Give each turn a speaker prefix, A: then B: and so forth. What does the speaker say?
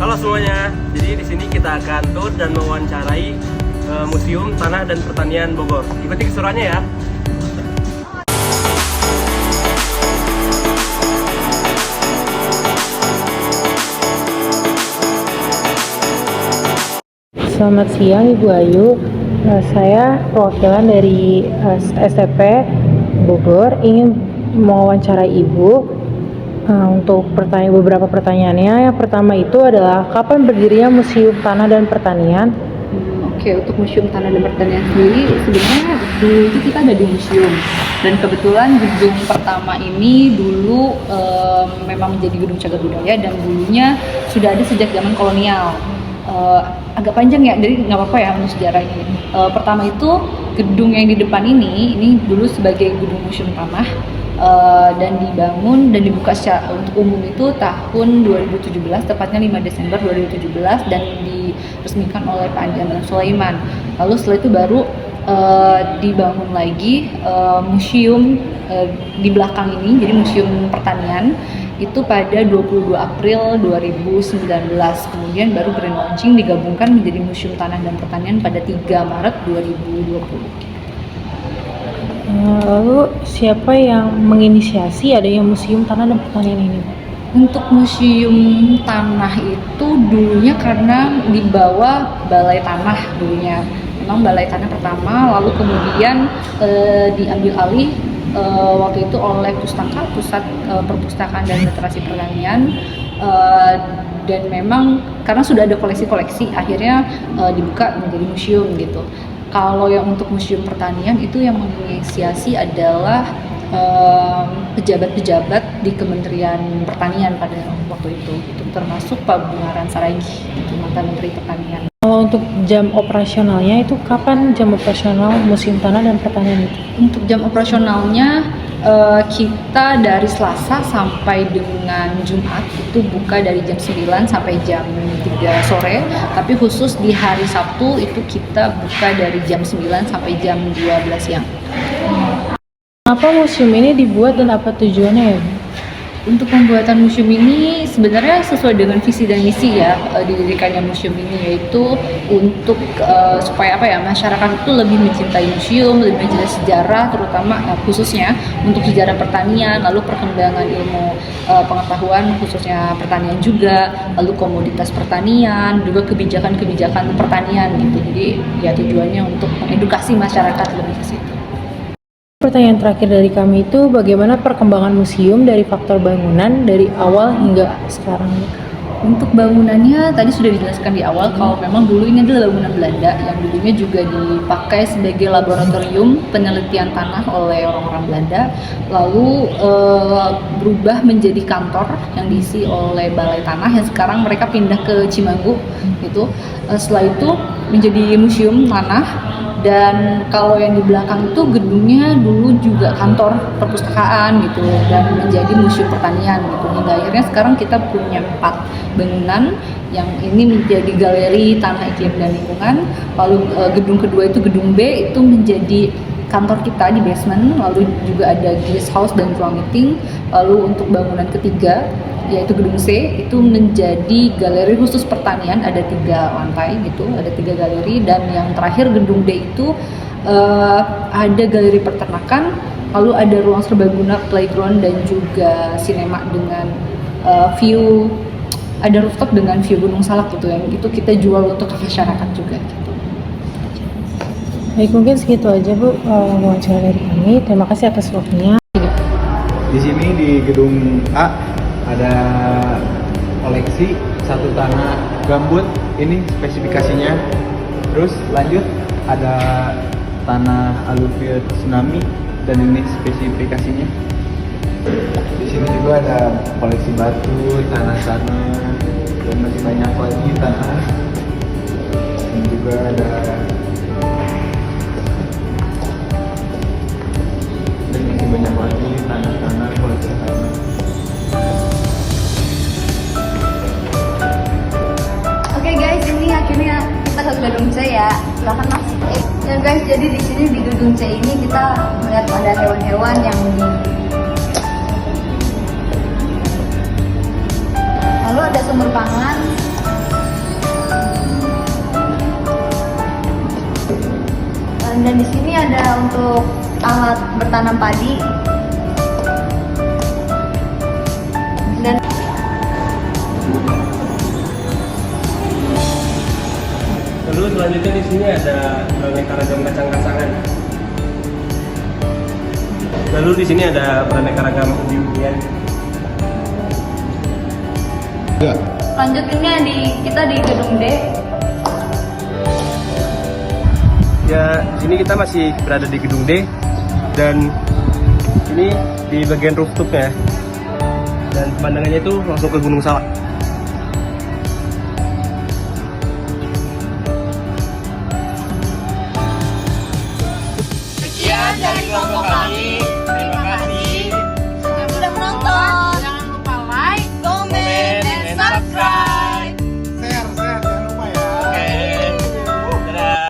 A: Halo semuanya, jadi di sini kita akan tur dan mewawancarai Museum Tanah dan Pertanian Bogor. Ikuti keseruannya ya.
B: Selamat siang Ibu Ayu. Saya perwakilan dari STP Bogor ingin mewawancarai Ibu untuk beberapa pertanyaannya. Yang pertama itu adalah kapan berdirinya Museum Tanah dan Pertanian?
C: Oke, untuk Museum Tanah dan Pertanian sendiri sebenarnya dulu itu kita ada di museum, dan kebetulan gedung pertama ini dulu memang menjadi gedung cagar budaya dan dulunya sudah ada sejak zaman kolonial. Agak panjang ya, jadi nggak apa-apa ya untuk sejarahnya. Pertama itu gedung yang di depan ini dulu sebagai gedung museum tanah, dan dibangun dan dibuka secara untuk umum itu tahun 2017, tepatnya 5 Desember 2017, dan diresmikan oleh Pak Andi Amran Sulaiman. Lalu setelah itu baru dibangun lagi museum di belakang ini, jadi Museum Pertanian itu pada 22 April 2019. Kemudian baru grand launching digabungkan menjadi Museum Tanah dan Pertanian pada 3 Maret 2020.
B: Lalu siapa yang menginisiasi adanya Museum Tanah dan Pertanian ini?
C: Untuk Museum Tanah itu dulunya karena di bawah Balai Tanah dulunya. Memang Balai Tanah pertama, lalu kemudian diambil alih waktu itu oleh Pustaka, Pusat Perpustakaan dan Literasi Pertanian, dan memang karena sudah ada koleksi-koleksi akhirnya dibuka menjadi museum gitu. Kalau yang untuk Museum Pertanian itu yang menginisiasi adalah pejabat-pejabat di Kementerian Pertanian pada waktu itu termasuk Pak Bungaran Saragih, itu mantan Menteri Pertanian.
B: Kalau untuk jam operasionalnya itu kapan jam operasional Museum Tanah dan Pertanian itu?
C: Untuk jam operasionalnya kita dari Selasa sampai dengan Jumat itu buka dari jam 9 sampai jam 3 sore, tapi khusus di hari Sabtu itu kita buka dari jam 9 sampai jam 12 siang.
B: Apa museum ini dibuat dan apa tujuannya ya, Bu?
C: Untuk pembuatan museum ini sebenarnya sesuai dengan visi dan misi ya, didirikannya museum ini, yaitu untuk supaya masyarakat itu lebih mencintai museum, lebih mencintai sejarah, terutama khususnya untuk sejarah pertanian, lalu perkembangan ilmu pengetahuan khususnya pertanian juga, lalu komoditas pertanian, juga kebijakan-kebijakan pertanian gitu. Jadi ya tujuannya untuk mengedukasi masyarakat lebih ke situ.
B: Pertanyaan terakhir dari kami itu bagaimana perkembangan museum dari faktor bangunan dari awal hingga sekarang?
C: Untuk bangunannya tadi sudah dijelaskan di awal kalau memang dulu ini adalah bangunan Belanda yang dulunya juga dipakai sebagai laboratorium penelitian tanah oleh orang-orang Belanda, lalu berubah menjadi kantor yang diisi oleh Balai Tanah yang sekarang mereka pindah ke Cimanggu gitu. Setelah itu menjadi museum tanah. Dan kalau yang di belakang itu gedungnya dulu juga kantor perpustakaan gitu, dan menjadi museum pertanian gitu. Hingga akhirnya sekarang kita punya 4 bangunan, yang ini menjadi galeri tanah, iklim dan lingkungan. Lalu gedung kedua itu gedung B itu menjadi kantor kita di basement, lalu juga ada guest house dan ruang meeting. Lalu untuk bangunan ketiga yaitu gedung C itu menjadi galeri khusus pertanian, ada 3 lantai gitu, ada 3 galeri. Dan yang terakhir gedung D itu ada galeri peternakan, lalu ada ruang serbaguna, playground dan juga sinema dengan view, ada rooftop dengan view Gunung Salak gitu, yang itu kita jual untuk masyarakat juga gitu.
B: Baik, mungkin segitu aja Bu wawancara dari kami. Terima kasih atas waktunya.
D: Di sini di gedung A ada koleksi satu tanah gambut, ini spesifikasinya. Terus lanjut ada tanah aluvial tsunami dan ini spesifikasinya. Di sini juga ada koleksi batu, tanah-tanah, dan masih banyak lagi tanah. Dan juga ada banyak lagi tanah-tanah, koleksi tanah.
E: Oke guys, ini akhirnya kita ke gedung C ya. Silakan masuk. Ya guys, jadi di sini di gedung C ini kita melihat ada hewan-hewan yang lalu ada sumber pangan, alat bertanam padi. Dan
A: Lalu selanjutnya di sini ada beraneka ragam kacang-kacangan. Lalu di sini ada beraneka ragam ubi-ubian.
E: lanjut ini kita di gedung D.
A: Ya, di sini kita masih berada di gedung D dan ini di bagian rooftopnya. Dan pemandangannya itu langsung ke Gunung Salak.